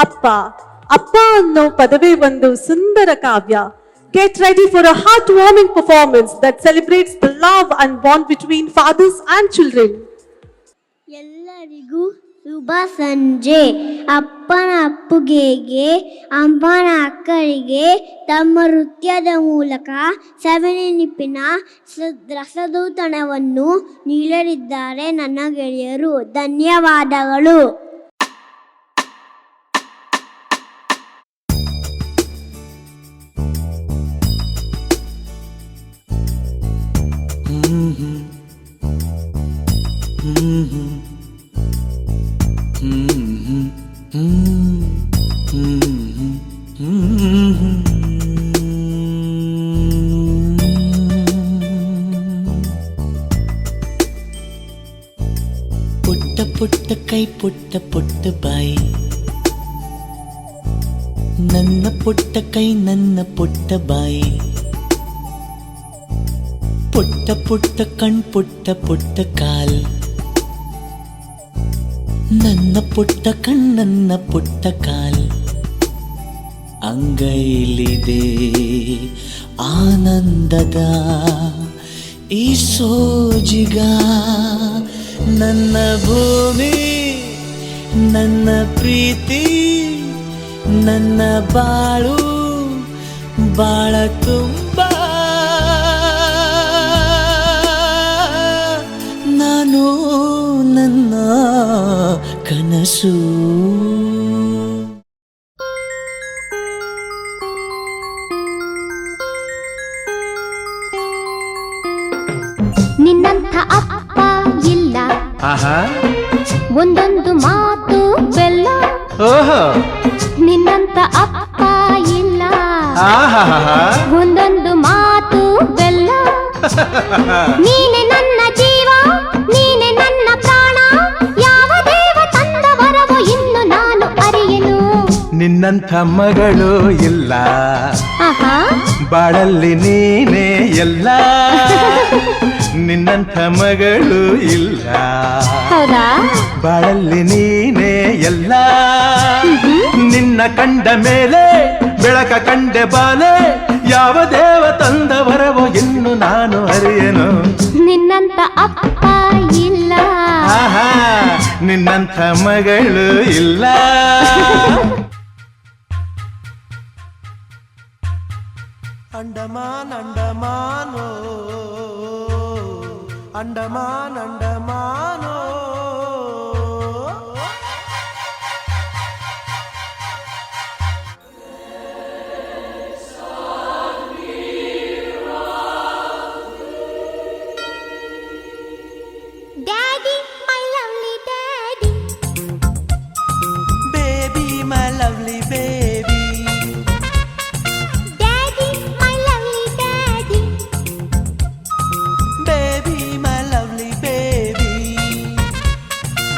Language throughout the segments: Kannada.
ಅಪ್ಪ ಅಪ್ಪ ಅನ್ನೋ ಪದವೇ ಒಂದು ಸುಂದರ ಕಾವ್ಯ. Get ready for a heartwarming performance that celebrates the love and bond between fathers and children. ಎಲ್ಲರಿಗೂ ಶುಭ ಸಂಜೆ. ಅಪ್ಪನ ಅಪ್ಪುಗೆಗೆ, ಅಮ್ಮನ ಅಕ್ಕರಿಗೆ ತಮ್ಮ ನೃತ್ಯದ ಮೂಲಕ ಸವಿನೆನಪಿನ ರಸದೌತಣವನ್ನು ನೀಡಲಿದ್ದಾರೆ ನನ್ನ ಗೆಳೆಯರು. ಧನ್ಯವಾದಗಳು. ಪುಟ್ಟ ಪುಟ್ಟ ಕೈ ಪುಟ್ಟ ಪುಟ್ಟ ಬಾಯಿ, ನನ್ನ ಪುಟ್ಟ ಕೈ ನನ್ನ ಪುಟ್ಟ ಬಾಯಿ, ಪುಟ್ಟ ಪುಟ್ಟ ಕಣ್ ಪುಟ್ಟ ಪುಟ್ಟ ಕಾಲ್, ನನ್ನ ಪುಟ್ಟ ಕಣ್ ನನ್ನ ಪುಟ್ಟ ಕಾಲ್, ಅಂಗೈಲಿದೆ ಆನಂದದ ಈ ಸೋಜಿಗ, ನನ್ನ ಭೂಮಿ ನನ್ನ ಪ್ರೀತಿ ನನ್ನ ಬಾಳು ಬಾಳ ತುಂಬ, ನಾನು ನನ್ನ ಕನಸು. ನಿನ್ನಂಥ ಅಪ್ಪ ಇಲ್ಲ, ಒಂದೊಂದು ಮಾತು ಬೆಲ್ಲ. ನಿನ್ನಂಥ ಅಪ್ಪ ಇಲ್ಲ, ಒಂದೊಂದು ಮಾತು ಬೆಲ್ಲ. ನೀನೆ ನನ್ನ ಜೀವ, ನೀನೆ ನನ್ನ ಪ್ರಾಣ, ಯಾವ ದೇವ ತಂದ ವರವೋ ಇನ್ನು ನಾನು ಅರಿಯೆನು. ನಿನ್ನಂಥ ಮಗಳು ಇಲ್ಲ, ಬಾಳಲ್ಲಿ ನೀನೇ ಎಲ್ಲ. ನಿನ್ನಂಥ ಮಗಳು ಇಲ್ಲ, ಬಾಳಲ್ಲಿ ನೀನೇ ಎಲ್ಲ. ನಿನ್ನ ಕಂಡ ಮೇಲೆ ಬೆಳಕ ಕಂಡೆ ಬಾಲೆ, ಯಾವ ದೇವ ತಂದ ವರವೋ ಇನ್ನು ನಾನು ಅರಿಯೆನು. ನಿನ್ನಂಥ ಅಪ್ಪ ಇಲ್ಲ, ನಿನ್ನಂಥ ಮಗಳು ಇಲ್ಲ. ಅಂಡಮಾನ್ ಅಂಡಮಾನೋ ಅಂಡಮಾನ್ ಅಂಡಮಾನೋ, daddy my lovely daddy, baby my lovely baby, daddy my lovely daddy, baby my lovely baby.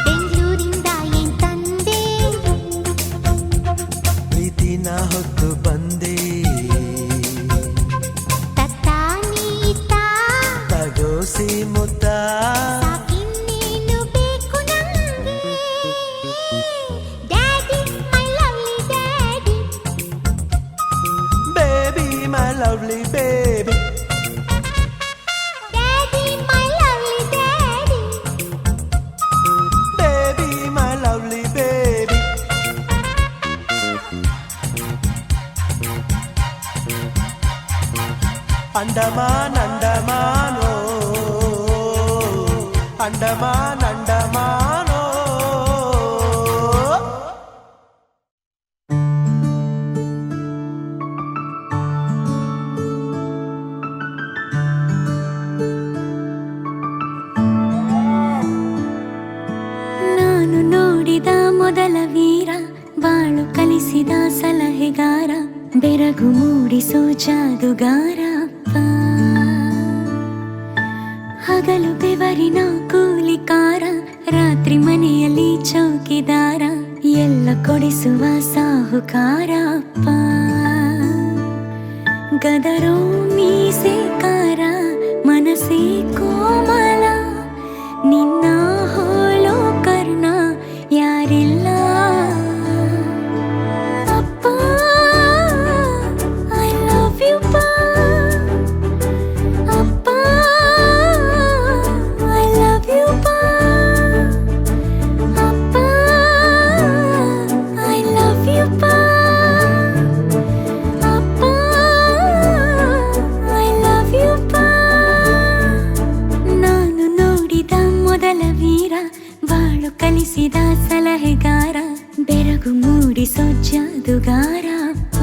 ಬೆಂಗಳೂರಿಂದ ಏನ್ ತಂದೆ, ಪ್ರೀತಿನ ಹೊತ್ತು ಬಂದೆ, ತತ್ತಾನೀತಾ ತಗೋಸಿ ಮುದ್ದ, ಸಾಕಿನ್ನೇನು ಬೇಕು ನಂಗೆ. Daddy my lovely daddy, baby my lovely baby, daddy my lovely daddy, baby my lovely baby. Andaman ಅಂಡಮಾನೋ ಅಂಡಮಾನ್ ಅಂಡಮಾನೋ. ನಾನು ನೋಡಿದ ಮೊದಲ ವೀರ, ಬಾಳು ಕಲಿಸಿದ ಸಲಹೆಗಾರ, ಬೆರಗು ಮೂಡಿಸೋ ಜಾದುಗಾರ ಅಪ್ಪ. ಹಗಲು ಬೆವರಿನ ಕೂಲಿಕಾರ, ರಾತ್ರಿ ಮನೆಯಲ್ಲಿ ಚೌಕಿದಾರ, ಎಲ್ಲ ಕೊಡಿಸುವ ಸಾಹುಕಾರ ಅಪ್ಪ. ಗದರೋ ಮೀಸೆಕಾರ, ಮನಸ್ಸೇ ಕೋಮಲ, ನಿನ್ನ ಹೋಲೋ ಕರ್ಣ ಯಾರಿಲ್ಲ. ಮೂಡಿಸೋ ಜಾದುಗಾರ ಅಪ್ಪ.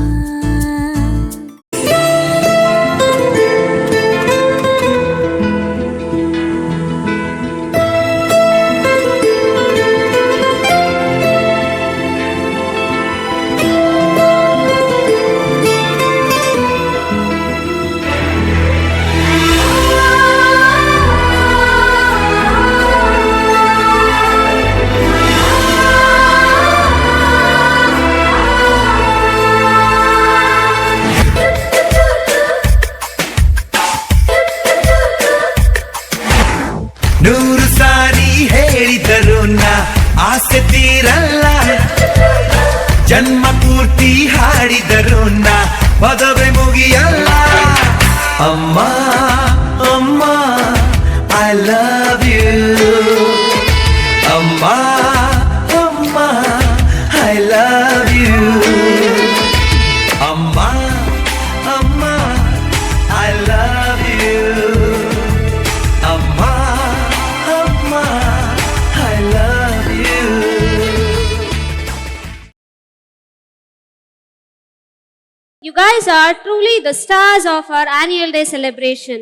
ನೂರು ಸಾರಿ ಹೇಳಿದರು ನಾ ಆಸೆ ತೀರಲ್ಲ, ಜನ್ಮ ಪೂರ್ತಿ ಹಾಡಿದರು ನಾ ಪದವೇ ಮುಗಿಯಲ್ಲ. ಅಮ್ಮ ಅಮ್ಮ ಐ ಲವ್ ಯು, ಅಮ್ಮ ಅಮ್ಮ ಐ ಲವ್ ಯು, ಅಮ್ಮ ಅಮ್ಮ ಐ ಲವ್ ಯು, ಅಮ್ಮ ಅಮ್ಮ I love you. You guys are truly the stars of our annual day celebration.